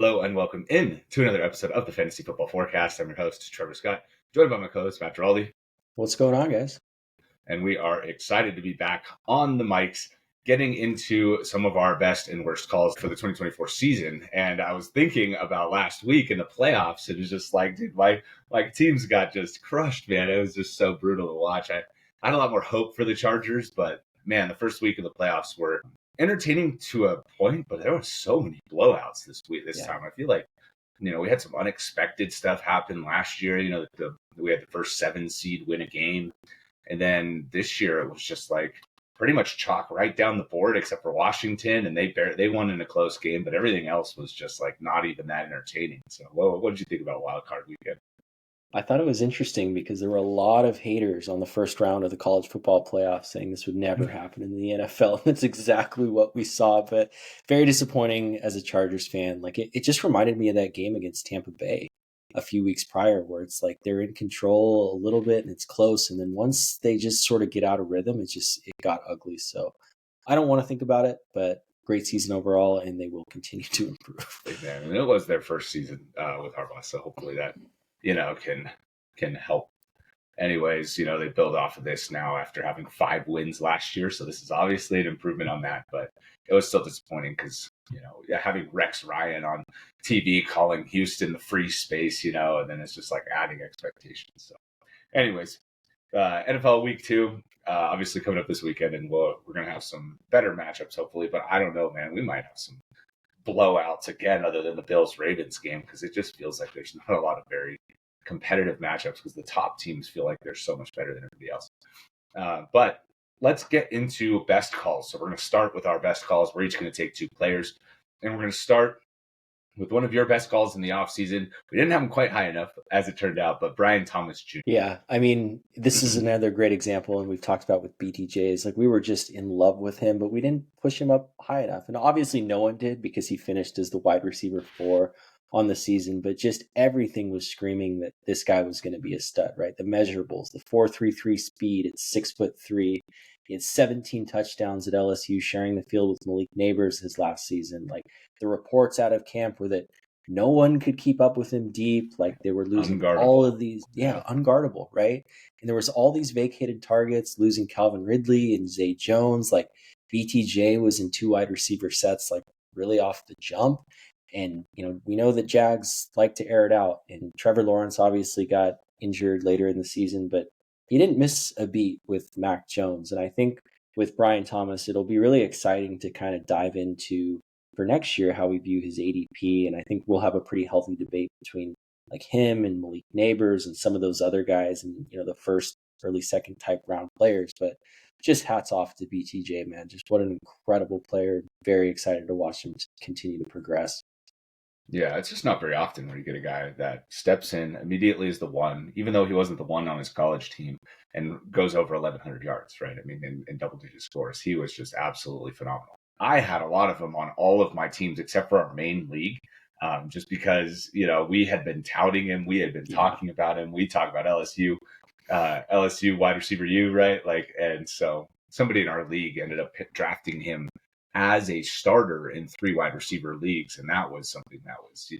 Hello and welcome in to another episode of the Fantasy Football Forecast. I'm your host, Trevor Scott, joined by my co-host, Matt Giraldi. What's going on, guys? And we are excited to be back on the mics, getting into some of our best and worst calls for the 2024 season. And I was thinking about last week in the playoffs. It was just like, dude, my teams got just crushed, man. It was just so brutal to watch. I had a lot more hope for the Chargers, but man, the first week of the playoffs were entertaining to a point, but there were so many blowouts this time. I feel like, we had some unexpected stuff happen last year. We had the first 7 seed win a game. And then this year it was just like pretty much chalk right down the board, except for Washington. And they won in a close game, but everything else was just like not even that entertaining. So what did you think about Wild Card Weekend? I thought it was interesting because there were a lot of haters on the first round of the college football playoffs saying this would never happen in the NFL. That's exactly what we saw, but very disappointing as a Chargers fan. Like it just reminded me of that game against Tampa Bay a few weeks prior where it's like they're in control a little bit and it's close. And then once they just sort of get out of rhythm, it got ugly. So I don't want to think about it, but great season overall, and they will continue to improve. And it was their first season with Harbaugh, so hopefully that can help. Anyways, they build off of this now after having 5 wins last year, so this is obviously an improvement on that, but it was still disappointing because having Rex Ryan on TV calling Houston the free space, and then it's just like adding expectations. So anyways, NFL week 2 obviously coming up this weekend, and we're gonna have some better matchups hopefully, but I don't know, man, we might have some blowouts again other than the Bills-Ravens game, because it just feels like there's not a lot of very competitive matchups because the top teams feel like they're so much better than everybody else. But let's get into best calls. So we're going to start with our best calls. We're each going to take 2 players, and we're going to start with one of your best calls in the offseason. We didn't have him quite high enough, as it turned out, but Brian Thomas Jr. Yeah, I mean, this is another great example, and we've talked about with BTJs. Like, we were just in love with him, but we didn't push him up high enough. And obviously no one did because he finished as the wide receiver 4 on the season, but just everything was screaming that this guy was going to be a stud, right? The measurables, the 4.33 speed, it's 6'3". He had 17 touchdowns at LSU, sharing the field with Malik Neighbors his last season. Like, the reports out of camp were that no one could keep up with him deep. Like, they were losing all of these. Yeah, unguardable, right? And there was all these vacated targets, losing Calvin Ridley and Zay Jones. Like, BTJ was in 2 wide receiver sets, like, really off the jump. And, we know that Jags like to air it out. And Trevor Lawrence obviously got injured later in the season, but he didn't miss a beat with Mac Jones. And I think with Brian Thomas, it'll be really exciting to kind of dive into for next year how we view his ADP. And I think we'll have a pretty healthy debate between like him and Malik Neighbors and some of those other guys and, the first, early second type round players. But just hats off to BTJ, man. Just what an incredible player. Very excited to watch him continue to progress. Yeah, it's just not very often where you get a guy that steps in immediately as the one, even though he wasn't the one on his college team, and goes over 1,100 yards, right? I mean, in double-digit scores. He was just absolutely phenomenal. I had a lot of them on all of my teams except for our main league, just because, we had been touting him. We had been talking about him. We talked about LSU wide receiver U, right? And so somebody in our league ended up drafting him as a starter in 3 wide receiver leagues. And that was something that was,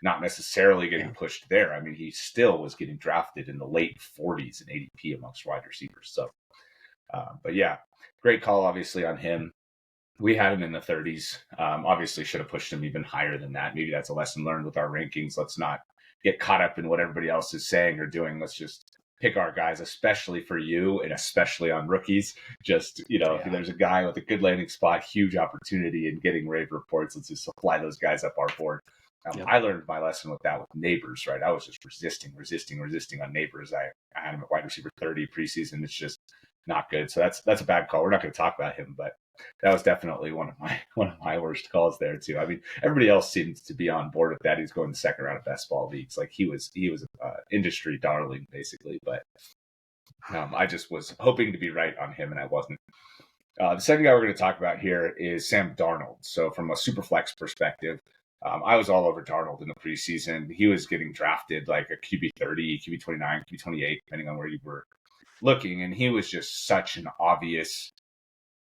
not necessarily getting pushed there. I mean, he still was getting drafted in the late 40s in ADP amongst wide receivers. So, but yeah, great call, obviously, on him. We had him in the 30s. Obviously should have pushed him even higher than that. Maybe that's a lesson learned with our rankings. Let's not get caught up in what everybody else is saying or doing. Let's just pick our guys, especially for you and especially on rookies. Just, if there's a guy with a good landing spot, huge opportunity and getting rave reports, let's just fly those guys up our board. I learned my lesson with that with Neighbors, right? I was just resisting on Neighbors. I had him at wide receiver 30 preseason. It's just not good. So that's a bad call. We're not going to talk about him, but that was definitely one of my worst calls there too. I mean, everybody else seemed to be on board with that. He's going the second round of best ball leagues. Like he was industry darling basically, but I just was hoping to be right on him and I wasn't. The second guy we're going to talk about here is Sam Darnold. So from a super flex perspective, I was all over Darnold in the preseason. He was getting drafted like a QB 30, QB 29, QB 28, depending on where you were looking. And he was just such an obvious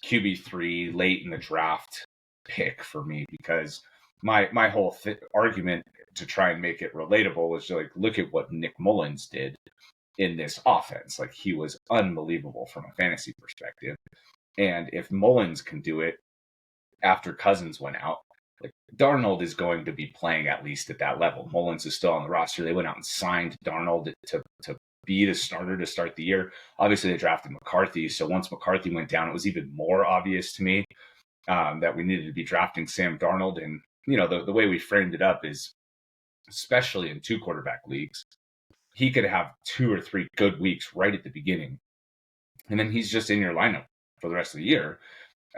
QB3 late in the draft pick for me because my whole argument to try and make it relatable was like, look at what Nick Mullins did in this offense. Like, he was unbelievable from a fantasy perspective. And if Mullins can do it after Cousins went out, like, Darnold is going to be playing at least at that level. Mullins is still on the roster. They went out and signed Darnold to be the starter to start the year. Obviously, they drafted McCarthy. So once McCarthy went down, it was even more obvious to me that we needed to be drafting Sam Darnold. And, the way we framed it up is, especially in 2 quarterback leagues, he could have 2 or 3 good weeks right at the beginning. And then he's just in your lineup for the rest of the year.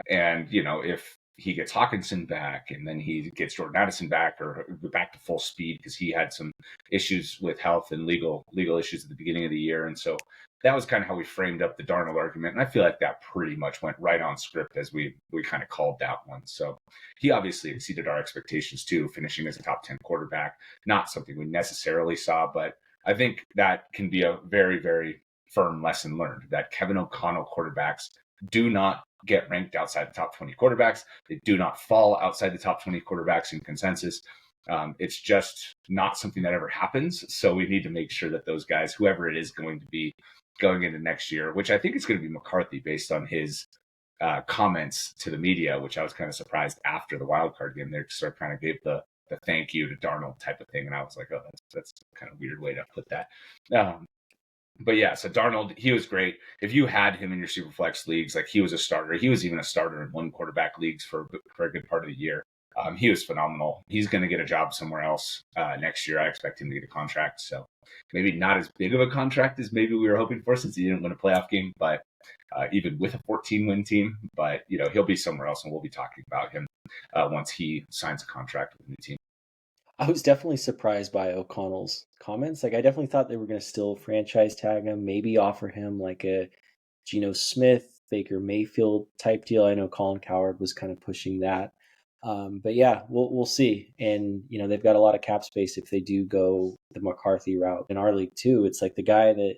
And, if he gets Hawkinson back and then he gets Jordan Addison back or back to full speed, because he had some issues with health and legal issues at the beginning of the year. And so that was kind of how we framed up the Darnold argument. And I feel like that pretty much went right on script as we kind of called that one. So he obviously exceeded our expectations too, finishing as a top 10 quarterback, not something we necessarily saw, but I think that can be a very, very firm lesson learned, that Kevin O'Connell quarterbacks do not get ranked outside the top 20 quarterbacks. They do not fall outside the top 20 quarterbacks in consensus. It's just not something that ever happens. So we need to make sure that those guys, whoever it is going to be going into next year, which I think is going to be McCarthy based on his comments to the media, which I was kind of surprised after the wild card game. They sort of kind of gave the thank you to Darnold type of thing. And I was like, oh, that's kind of weird way to put that. But yeah, so Darnold, he was great. If you had him in your Superflex leagues, like, he was a starter. He was even a starter in 1 quarterback leagues for a good part of the year. He was phenomenal. He's going to get a job somewhere else next year. I expect him to get a contract. So maybe not as big of a contract as maybe we were hoping for, since he didn't win a playoff game, but even with a 14-win team. But, he'll be somewhere else, and we'll be talking about him once he signs a contract with a new team. I was definitely surprised by O'Connell's comments. Like, I definitely thought they were going to still franchise tag him, maybe offer him like a Geno Smith, Baker Mayfield type deal. I know Colin Cowherd was kind of pushing that. But yeah, we'll see. And, they've got a lot of cap space if they do go the McCarthy route. In our league too, it's like the guy that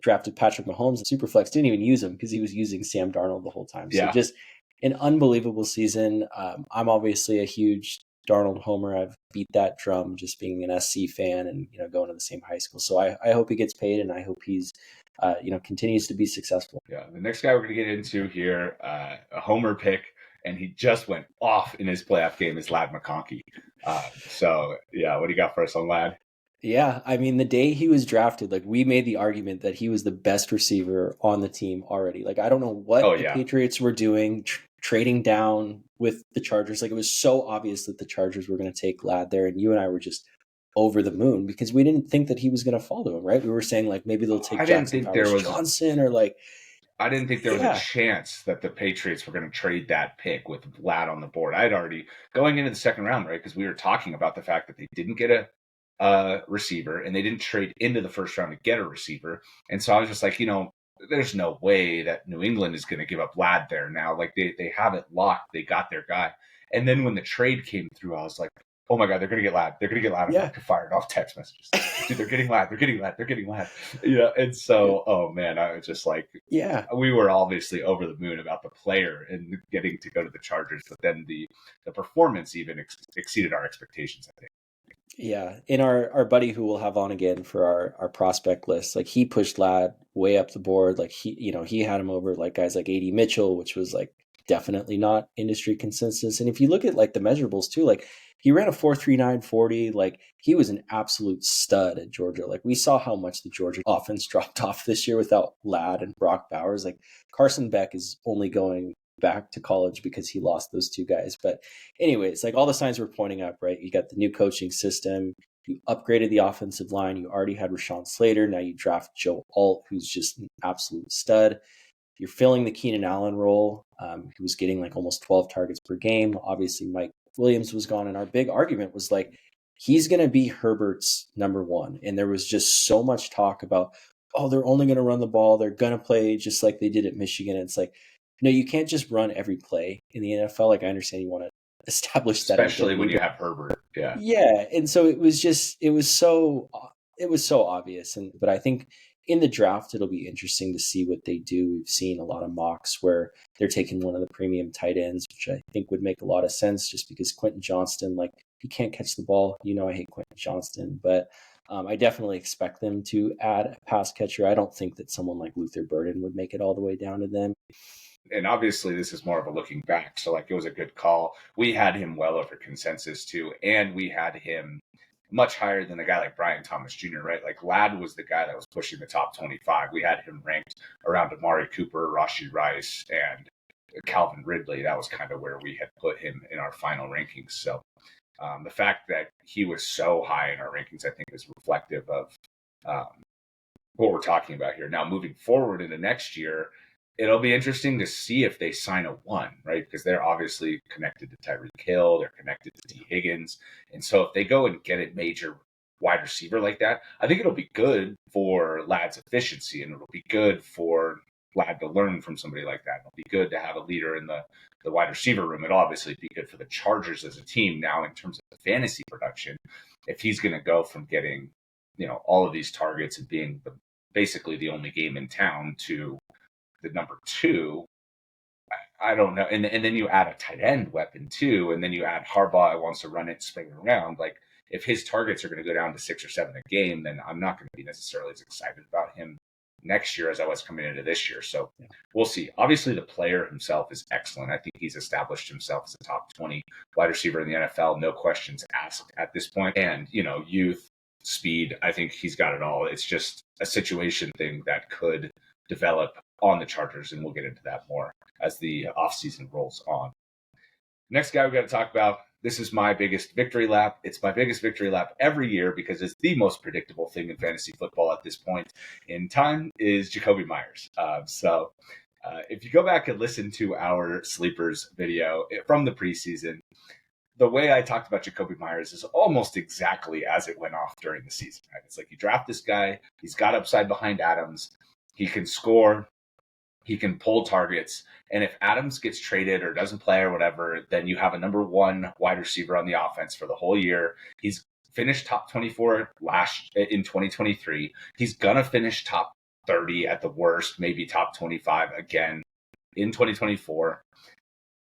drafted Patrick Mahomes in Superflex didn't even use him because he was using Sam Darnold the whole time. So just an unbelievable season. I'm obviously a huge Darnold homer. I've beat that drum just being an SC fan and, going to the same high school. So I hope he gets paid, and I hope he's, continues to be success. Yeah. The next guy we're going to get into here, a homer pick, and he just went off in his playoff game, is Ladd McConkey. So yeah, what do you got for us on Ladd? Yeah, I mean, the day he was drafted, like, we made the argument that he was the best receiver on the team already. Like, I don't know what the Patriots were doing, trading down with the Chargers. Like, it was so obvious that the Chargers were going to take Ladd there, and you and I were just over the moon because we didn't think that he was going to fall to him, right? We were saying, like, maybe they'll take Jackson Johnson or like. I didn't think there was a chance that the Patriots were going to trade that pick with Ladd on the board. I'd already, going into the second round, right, because we were talking about the fact that they didn't get a receiver and they didn't trade into the first round to get a receiver. And so I was just like, there's no way that New England is going to give up Ladd there now. Like, they have it locked. They got their guy. And then when the trade came through, I was like, oh my God, they're going to get Ladd. They're going to get Ladd. I'm fired off text messages. Dude, they're getting Ladd. They're getting Ladd. They're getting Ladd. And so, oh man, I was just like, we were obviously over the moon about the player and getting to go to the Chargers, but then the performance even exceeded our expectations, I think. Yeah. And our buddy who we'll have on again for our prospect list, like, he pushed Ladd way up the board. Like, he had him over like guys like AD Mitchell, which was like definitely not industry consensus. And if you look at like the measurables too, like, he ran a 4.39 40. Like, he was an absolute stud at Georgia. Like, we saw how much the Georgia offense dropped off this year without Ladd and Brock Bowers. Like, Carson Beck is only going back to college because he lost those 2 guys. But anyways, like, all the signs were pointing up, right? You got the new coaching system. You upgraded the offensive line. You already had Rashawn Slater. Now you draft Joe Alt, who's just an absolute stud. You're filling the Keenan Allen role. He was getting like almost 12 targets per game. Obviously, Mike Williams was gone. And our big argument was like, he's going to be Herbert's number 1. And there was just so much talk about, oh, they're only going to run the ball. They're going to play just like they did at Michigan. And it's like, no, you can't just run every play in the NFL. Like, I understand you want to establish that. Especially when you have Herbert. Yeah. Yeah. And so it was so obvious. But I think in the draft, it'll be interesting to see what they do. We've seen a lot of mocks where they're taking one of the premium tight ends, which I think would make a lot of sense just because Quentin Johnston, like, he can't catch the ball. I hate Quentin Johnston, but I definitely expect them to add a pass catcher. I don't think that someone like Luther Burden would make it all the way down to them. And obviously this is more of a looking back. So like it was a good call. We had him well over consensus too. And we had him much higher than a guy like Brian Thomas Jr., right? Like Ladd was the guy that was pushing the top 25. We had him ranked around Amari Cooper, Rashee Rice, and Calvin Ridley. That was kind of where we had put him in our final rankings. So the fact that he was so high in our rankings, I think, is reflective of what we're talking about here. Now, moving forward into next year, it'll be interesting to see if they sign a one, right? Because they're obviously connected to Tyreek Hill, they're connected to T. Higgins. And so if they go and get a major wide receiver like that, I think it'll be good for Ladd's efficiency, and it'll be good for Ladd to learn from somebody like that. It'll be good to have a leader in the wide receiver room. It'll obviously be good for the Chargers as a team. Now, in terms of the fantasy production, if he's going to go from getting, all of these targets and being basically the only game in town to the number 2, I don't know. And then you add a tight end weapon too, and then you add Harbaugh who wants to run it, spin it around. Like if his targets are going to go down to 6 or 7 a game, then I'm not going to be necessarily as excited about him next year as I was coming into this year. So we'll see. Obviously, the player himself is excellent. I think he's established himself as a top 20 wide receiver in the NFL, no questions asked at this point. And, youth, speed, I think he's got it all. It's just a situation thing that could develop on the Chargers, and we'll get into that more as the offseason rolls on. Next guy we got to talk about, this is my biggest victory lap. It's my biggest victory lap every year because it's the most predictable thing in fantasy football at this point in time, is Jakobi Meyers. So if you go back and listen to our sleepers video from the preseason, the way I talked about Jakobi Meyers is almost exactly as it went off during the season. Right? It's like you draft this guy, he's got upside behind Adams, he can score, he can pull targets, and if Adams gets traded or doesn't play or whatever, then you have a number 1 wide receiver on the offense for the whole year. He's finished top 24 in 2023. He's gonna finish top 30 at the worst, maybe top 25 again in 2024,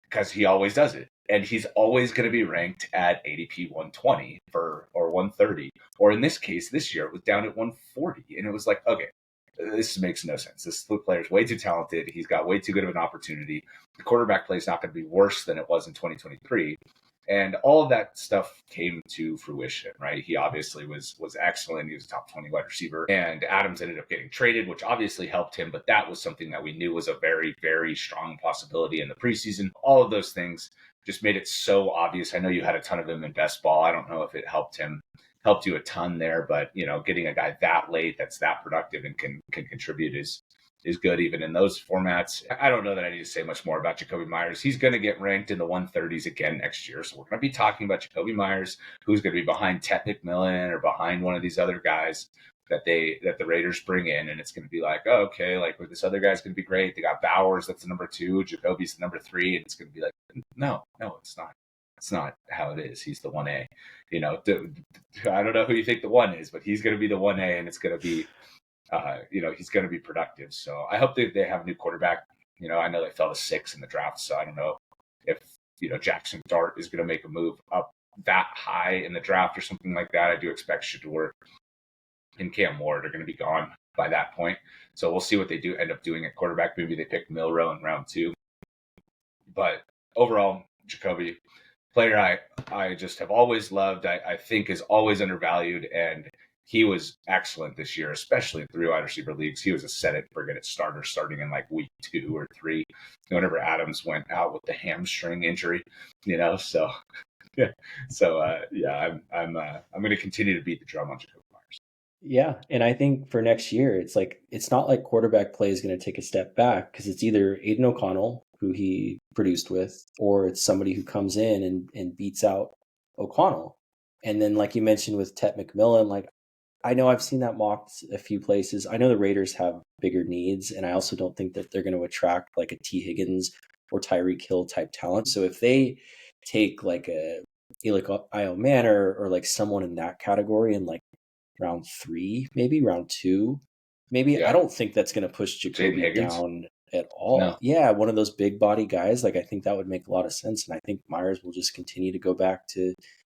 because he always does it. And he's always going to be ranked at ADP 120 or 130. Or in this case, this year, it was down at 140. And it was like, okay, this makes no sense. This player is way too talented. He's got way too good of an opportunity. The quarterback play is not going to be worse than it was in 2023. And all of that stuff came to fruition, right? He obviously was excellent. He was a top 20 wide receiver. And Adams ended up getting traded, which obviously helped him. But that was something that we knew was a very, very strong possibility in the preseason. All of those things just made it so obvious. I know you had a ton of him in best ball. I don't know if it helped you a ton there, but getting a guy that late that's that productive and can contribute is good even in those formats. I don't know that I need to say much more about Jakobi Meyers. He's going to get ranked in the 130s again next year. So we're going to be talking about Jakobi Meyers, who's going to be behind Tet McMillan or behind one of these other guys that the Raiders bring in. And it's going to be like, oh, okay, like this other guy's going to be great. They got Bowers, that's the number 2. Jakobi's the number 3. And it's going to be like, no, it's not. It's not how it is. He's the 1A. I don't know who you think the 1 is, but he's going to be the 1A, and it's going to be, he's going to be productive. So I hope they have a new quarterback. I know they fell to 6 in the draft, so I don't know if, Jackson Dart is going to make a move up that high in the draft or something like that. I do expect Shedeur and Cam Ward are going to be gone by that point. So we'll see what they do end up doing at quarterback. Maybe they pick Milroe in round 2. But overall, Jakobi, player I just have always loved, I think is always undervalued, and he was excellent this year, especially in 3 wide receiver leagues. He was a set it, forget it starter starting in like week 2 or 3, whenever Adams went out with the hamstring injury, so yeah. So I'm going to continue to beat the drum on Jakobi Meyers. Yeah, and I think for next year, it's not like quarterback play is going to take a step back, because it's either Aiden O'Connell, who he produced with, or it's somebody who comes in and beats out O'Connell. And then, like you mentioned with Tet McMillan, like I know I've seen that mocked a few places. I know the Raiders have bigger needs, and I also don't think that they're going to attract like a T. Higgins or Tyreek Hill type talent. So if they take like a Io Manor or like someone in that category in like round 3, maybe round 2, maybe, I don't think that's going to push Jakobi down at all. No. Yeah, one of those big body guys. Like I think that would make a lot of sense, and I think Meyers will just continue to go back to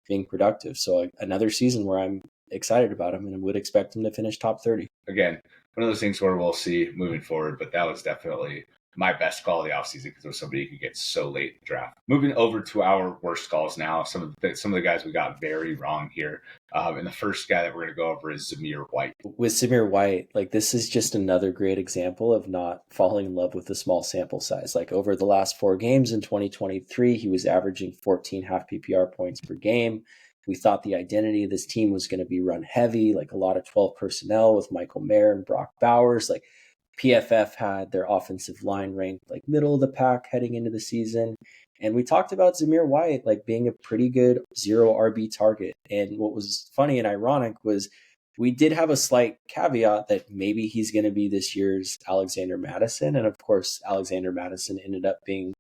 being productive. So another season where I'm excited about him and would expect him to finish top 30. Again, one of those things where we'll see moving forward, but that was definitely my best call of the offseason because it was somebody who could get so late in the draft. Moving over to our worst calls now, some of the guys we got very wrong here. And the first guy that we're going to go over is Zamir White. With Zamir White, like this is just another great example of not falling in love with a small sample size. Like over the last 4 games in 2023, he was averaging 14 half PPR points per game. We thought the identity of this team was going to be run heavy, like a lot of 12 personnel with Michael Mayer and Brock Bowers. Like PFF had their offensive line ranked like middle of the pack heading into the season. And we talked about Zamir White like being a pretty good 0 RB target. And what was funny and ironic was we did have a slight caveat that maybe he's going to be this year's Alexander Mattison. And of course, Alexander Mattison ended up being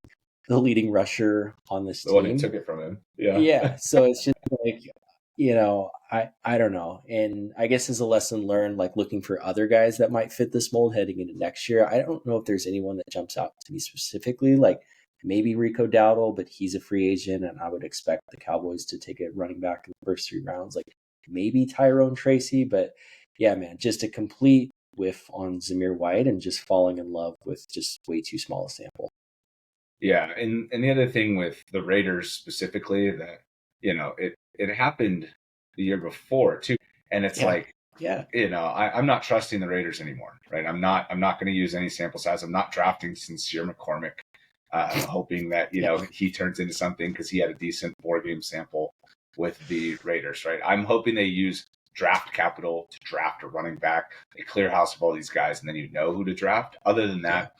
the leading rusher on this team. The one who took it from him. Yeah. Yeah. So it's just like, I don't know. And I guess as a lesson learned, like looking for other guys that might fit this mold heading into next year. I don't know if there's anyone that jumps out to me specifically, like maybe Rico Dowdle, but he's a free agent and I would expect the Cowboys to take a running back in the first 3 rounds, like maybe Tyrone Tracy. But yeah, man, just a complete whiff on Zamir White and just falling in love with just way too small a sample. Yeah. And the other thing with the Raiders specifically that, it happened the year before too. And it's I'm not trusting the Raiders anymore, right? I'm not going to use any sample size. I'm not drafting Sincere McCormick, hoping that, he turns into something because he had a decent 4-game sample with the Raiders, right? I'm hoping they use draft capital to draft a running back, a clear house of all these guys, and then you know who to draft. Other than that,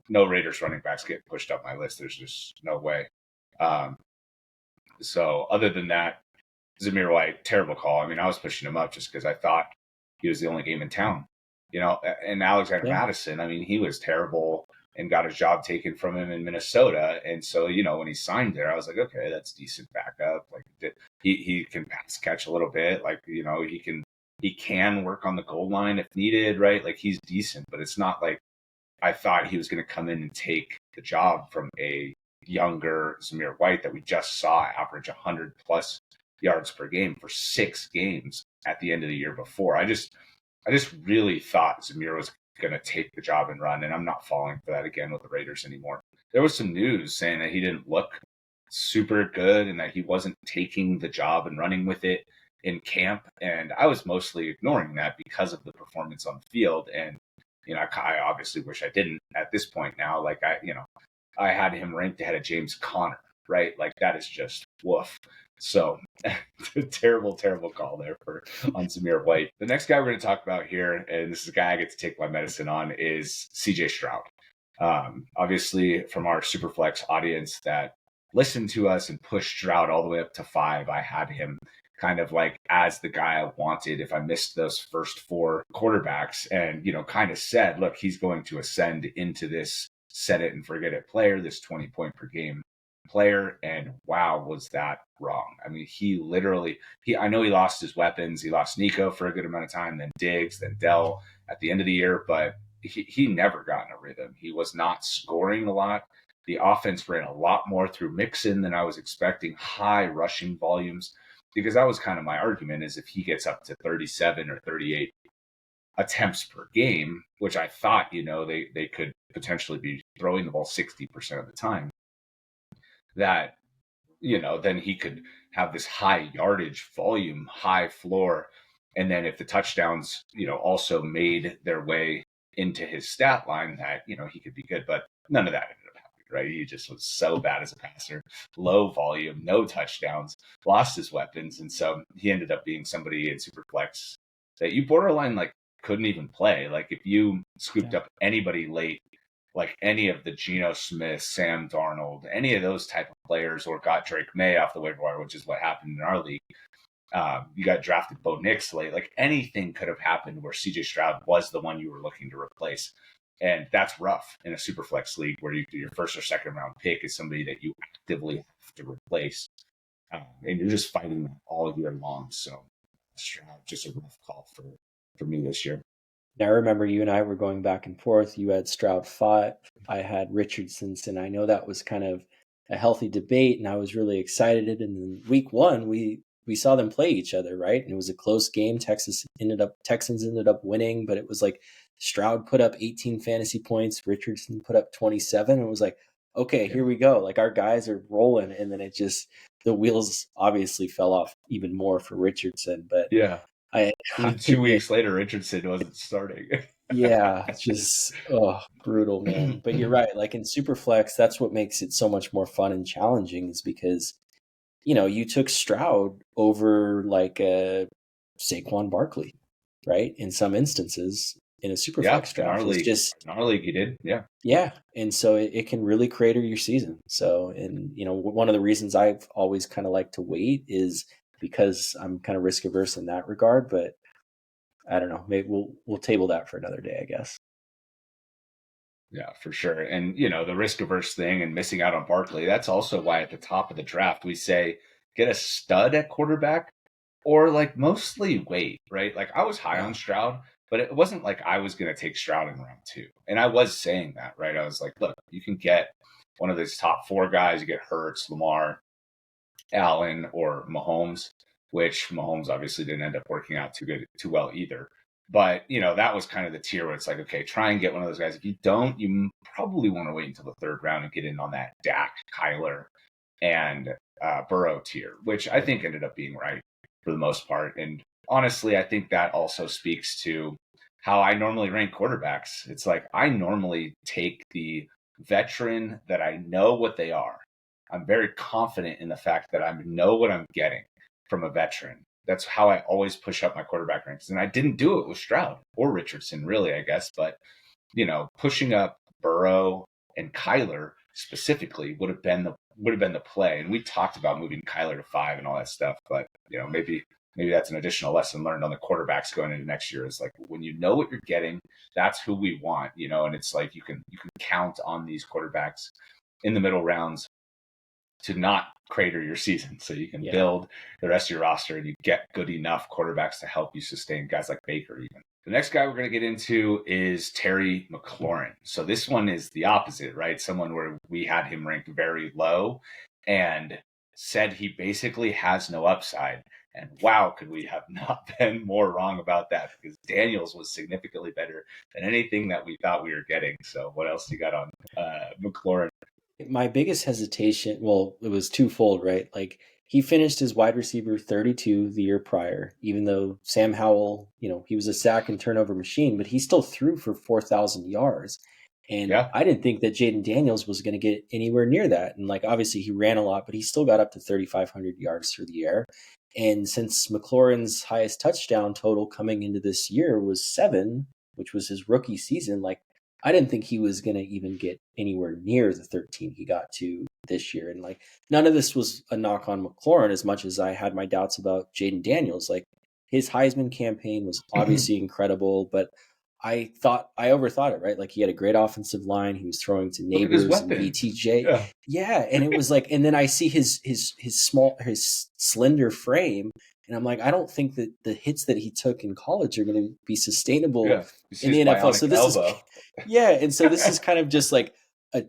no Raiders running backs get pushed up my list. There's just no way. So other than that, Zamir White, terrible call. I mean, I was pushing him up just because I thought he was the only game in town, and Alexander Mattison, I mean, he was terrible and got his job taken from him in Minnesota. And so, when he signed there, I was like, okay, that's decent backup. Like he can pass catch a little bit. Like, he can work on the goal line if needed, right? Like he's decent, but it's not like I thought he was going to come in and take the job from a younger Zamir White that we just saw average 100 plus yards per game for 6 games at the end of the year before. I just really thought Zamir was going to take the job and run, and I'm not falling for that again with the Raiders anymore. There was some news saying that he didn't look super good and that he wasn't taking the job and running with it in camp, and I was mostly ignoring that because of the performance on the field. And I obviously wish I didn't at this point now. Like I had him ranked ahead of James Conner, right? Like that is just woof. So terrible call there on Zamir White. The next guy we're going to talk about here, and this is a guy I get to take my medicine on, is CJ Stroud. Obviously from our Superflex audience that listened to us and pushed Stroud all the way up to 5, I had him kind of like as the guy I wanted if I missed those first 4 quarterbacks, and kind of said, look, he's going to ascend into this set it and forget it player, this 20 point per game player. And wow, was that wrong. I mean, I know he lost his weapons. He lost Nico for a good amount of time, then Diggs, then Dell at the end of the year, but he never got in a rhythm. He was not scoring a lot. The offense ran a lot more through Mixon than I was expecting, high rushing volumes, because that was kind of my argument, is if he gets up to 37 or 38 attempts per game, which I thought, they could potentially be throwing the ball 60% of the time, that, then he could have this high yardage volume, high floor. And then if the touchdowns, also made their way into his stat line, that, he could be good. But none of that ended up happening, right? He just was so bad as a passer, low volume, no touchdowns, lost his weapons. And so he ended up being somebody in Superflex that you borderline like couldn't even play. Like if you scooped up anybody late, like any of the Geno Smith, Sam Darnold, any of those type of players, or got Drake May off the waiver wire, which is what happened in our league. You got drafted Bo Nix late. Like anything could have happened where CJ Stroud was the one you were looking to replace. And that's rough in a Superflex league where your first or second round pick is somebody that you actively have to replace. And you're just fighting that all year long. So Stroud, just a rough call for me this year. I remember you and I were going back and forth. You had Stroud 5. I had Richardson, and I know that was kind of a healthy debate, and I was really excited. And then week 1, we we saw them play each other, right? And it was a close game. Texans ended up winning, but it was like Stroud put up 18 fantasy points, Richardson put up 27, and it was like, okay, here we go. Like our guys are rolling, and then the wheels obviously fell off even more for Richardson. But yeah, I and 2 weeks later, Richardson wasn't starting. yeah, just brutal, man. But you're right. Like in Superflex, that's what makes it so much more fun and challenging, is because you took Stroud over like a Saquon Barkley, right? In some instances, in a Superflex draft, it's just in our league, he did, yeah. And so it can really crater your season. So, and one of the reasons I've always kind of liked to wait is because I'm kind of risk averse in that regard. But I don't know. Maybe we'll table that for another day, I guess. Yeah, for sure. And, the risk averse thing and missing out on Barkley, that's also why at the top of the draft, we say get a stud at quarterback or like mostly wait, right? Like I was high on Stroud, but it wasn't like I was going to take Stroud in round 2. And I was saying that, right? I was like, look, you can get one of these top 4 guys. You get Hurts, Lamar, Allen, or Mahomes, which Mahomes obviously didn't end up working out too well either. But, that was kind of the tier where it's like, okay, try and get one of those guys. If you don't, you probably want to wait until the 3rd round and get in on that Dak, Kyler, and Burrow tier, which I think ended up being right for the most part. And honestly, I think that also speaks to how I normally rank quarterbacks. It's like I normally take the veteran that I know what they are. I'm very confident in the fact that I know what I'm getting from a veteran. That's how I always push up my quarterback ranks. And I didn't do it with Stroud or Richardson, really, I guess. But, pushing up Burrow and Kyler specifically would have been the play. And we talked about moving Kyler to 5 and all that stuff. But, maybe that's an additional lesson learned on the quarterbacks going into next year. Is like when you know what you're getting, that's who we want, and it's like you can count on these quarterbacks in the middle rounds to not crater your season. So you can build the rest of your roster and you get good enough quarterbacks to help you sustain, guys like Baker even. The next guy we're going to get into is Terry McLaurin. So this one is the opposite, right? Someone where we had him ranked very low and said he basically has no upside. And wow, could we have not been more wrong about that, because Daniels was significantly better than anything that we thought we were getting. So what else you got on McLaurin? My biggest hesitation, well, it was twofold, right? Like he finished as wide receiver 32 the year prior, even though Sam Howell, he was a sack and turnover machine, but he still threw for 4,000 yards. And I didn't think that Jaden Daniels was going to get anywhere near that. And like, obviously he ran a lot, but he still got up to 3,500 yards through the air. And since McLaurin's highest touchdown total coming into this year was 7, which was his rookie season, like I didn't think he was going to even get anywhere near the 13 he got to this year. And like, none of this was a knock on McLaurin as much as I had my doubts about Jaden Daniels. Like his Heisman campaign was obviously incredible, but I overthought it, right? Like he had a great offensive line. He was throwing to Neighbors and BTJ. Yeah. And it was like, and then I see his slender frame. And I'm like, I don't think that the hits that he took in college are going to be sustainable in the NFL. So this is, and so this is kind of just like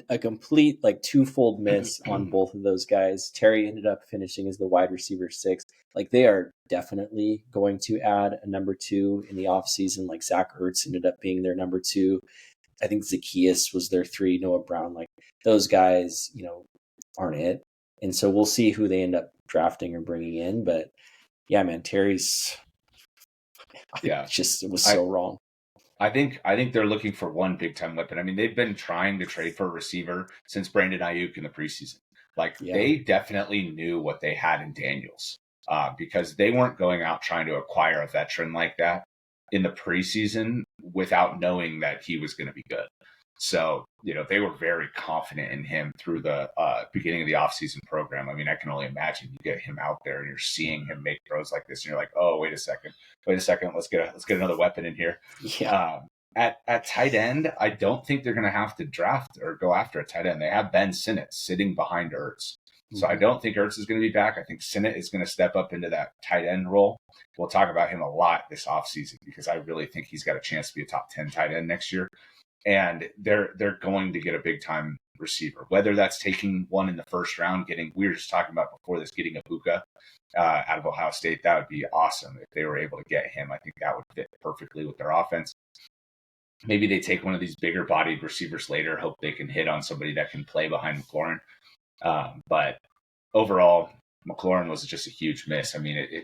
a complete like twofold miss on both of those guys. Terry ended up finishing as the wide receiver 6. Like they are definitely going to add a number 2 in the offseason. Like Zach Ertz ended up being their number 2. I think Zacchaeus was their 3, Noah Brown. Like those guys, aren't it. And so we'll see who they end up drafting or bringing in. But yeah, man, Terry's it was so wrong. I think they're looking for one big time weapon. I mean, they've been trying to trade for a receiver since Brandon Ayuk in the preseason. Like they definitely knew what they had in Daniels because they weren't going out trying to acquire a veteran like that in the preseason without knowing that he was going to be good. So, they were very confident in him through the beginning of the offseason program. I mean, I can only imagine you get him out there and you're seeing him make throws like this and you're like, oh, wait a second. Let's get another weapon in here. Yeah. At tight end, I don't think they're going to have to draft or go after a tight end. They have Ben Sinnott sitting behind Ertz. So I don't think Ertz is going to be back. I think Sinnott is going to step up into that tight end role. We'll talk about him a lot this offseason because I really think he's got a chance to be a top 10 tight end next year. And they're going to get a big time receiver, whether that's taking one in the first round, we were just talking about before this, getting a Buka out of Ohio State. That would be awesome if they were able to get him. I think that would fit perfectly with their offense. Maybe they take one of these bigger bodied receivers later, hope they can hit on somebody that can play behind McLaurin. But overall, McLaurin was just a huge miss. I mean,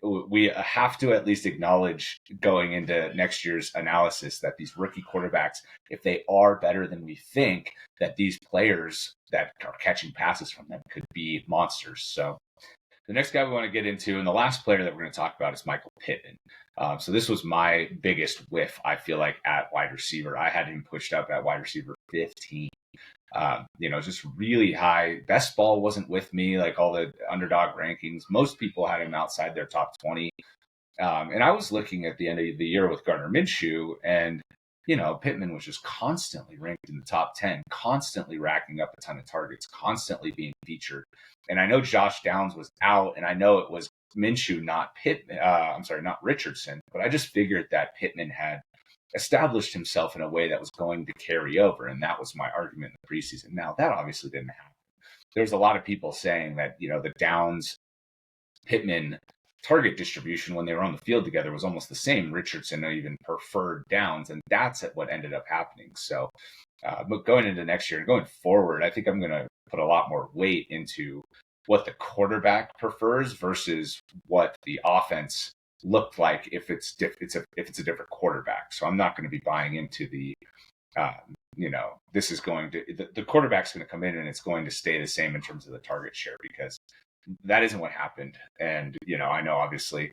we have to at least acknowledge going into next year's analysis that these rookie quarterbacks, if they are better than we think, that these players that are catching passes from them could be monsters. So the next guy we want to get into, and the last player that we're going to talk about, is Michael Pittman. So this was my biggest whiff, I feel like, at wide receiver. I had him pushed up at wide receiver 15. Just really high. Best ball wasn't with me, like all the underdog rankings. Most people had him outside their top 20. And I was looking at the end of the year with Gardner Minshew, and, Pittman was just constantly ranked in the top 10, constantly racking up a ton of targets, constantly being featured. And I know Josh Downs was out, and I know it was Minshew, not Richardson, but I just figured that Pittman had established himself in a way that was going to carry over. And that was my argument in the preseason. Now, that obviously didn't happen. There's a lot of people saying that, the Downs Pittman target distribution when they were on the field together was almost the same. Richardson even preferred Downs, and that's what ended up happening. So, but going into next year and going forward, I think I'm going to put a lot more weight into what the quarterback prefers versus what the offense looked like if it's a different quarterback. So I'm not going to be buying into the this is going to the quarterback's going to come in and it's going to stay the same in terms of the target share, because that isn't what happened. And I know obviously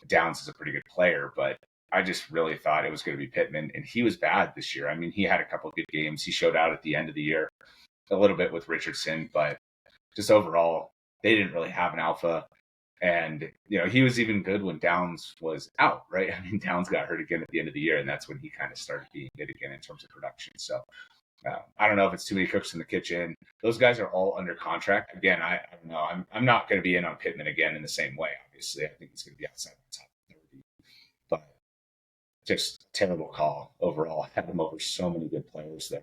Downs is a pretty good player, but I just really thought it was going to be Pittman, and he was bad this year. I mean, he had a couple of good games. He showed out at the end of the year a little bit with Richardson, but just overall they didn't really have an alpha. And, he was even good when Downs was out, right? I mean, Downs got hurt again at the end of the year, and that's when he kind of started being good again in terms of production. So I don't know if it's too many cooks in the kitchen. Those guys are all under contract. Again, I don't know. I'm not going to be in on Pittman again in the same way, obviously. I think he's going to be outside the top 30. But just terrible call overall. I had him over so many good players there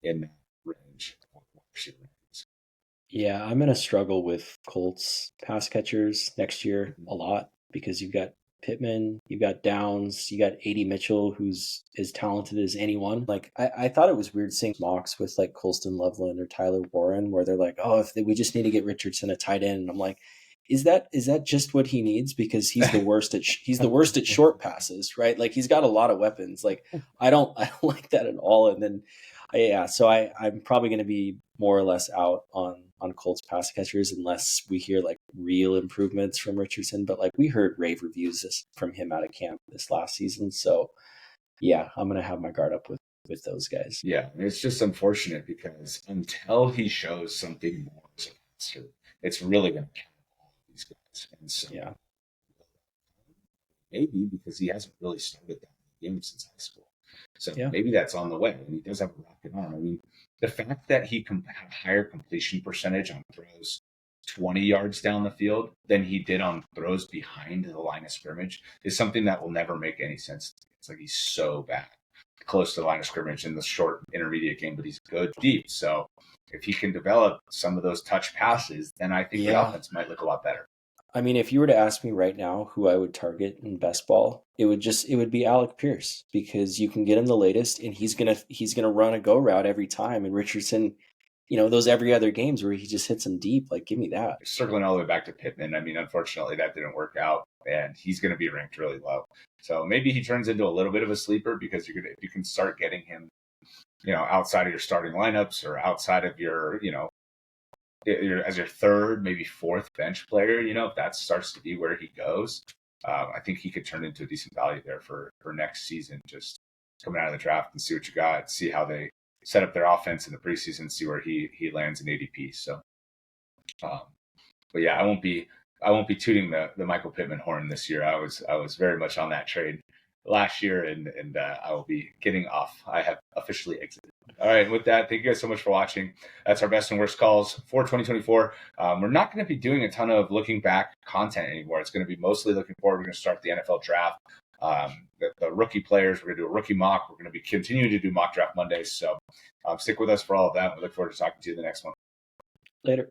in that range. Yeah, I'm going to struggle with Colts pass catchers next year a lot, because you've got Pittman, you've got Downs, you got A.D. Mitchell, who's as talented as anyone. Like, I thought it was weird seeing mocks with like Colston Loveland or Tyler Warren, where they're like, oh, we just need to get Richardson a tight end. And I'm like, is that just what he needs? Because he's the worst at short passes, right? Like, he's got a lot of weapons. Like, I don't like that at all. And then so I'm probably going to be more or less out on Colts pass catchers unless we hear like real improvements from Richardson. But like, we heard rave reviews from him out of camp this last season. So yeah, I'm going to have my guard up with those guys. Yeah, it's just unfortunate because until he shows something more as a passer, it's really going to count all of these guys. And so yeah, maybe because he hasn't really started that many games since high school. So maybe that's on the way. And he does have a rocket arm. I mean, the fact that he can have higher completion percentage on throws 20 yards down the field than he did on throws behind the line of scrimmage is something that will never make any sense. It's like he's so bad close to the line of scrimmage in the short intermediate game, but he's good deep. So if he can develop some of those touch passes, then I think the offense might look a lot better. I mean, if you were to ask me right now who I would target in best ball, it would be Alec Pierce, because you can get him the latest and he's gonna run a go route every time. And Richardson, those every other games where he just hits them deep, like, give me that. Circling all the way back to Pittman, I mean, unfortunately that didn't work out, and he's going to be ranked really low. So maybe he turns into a little bit of a sleeper, because if you can start getting him, outside of your starting lineups or outside of your, as your third, maybe fourth bench player, if that starts to be where he goes, I think he could turn into a decent value there for next season, just coming out of the draft and see what you got, see how they set up their offense in the preseason, see where he lands in ADP. So, but yeah, I won't be tooting the Michael Pittman horn this year. I was very much on that trade last year, and I will be getting off. I have officially exited. All right, with that, thank you guys so much for watching. That's our best and worst calls for 2024. We're not going to be doing a ton of looking back content anymore. It's going to be mostly looking forward. We're going to start the NFL draft the rookie players. We're going to do a rookie mock. We're going to be continuing to do mock draft Mondays. So stick with us for all of that. We look forward to talking to you in the next one. Later.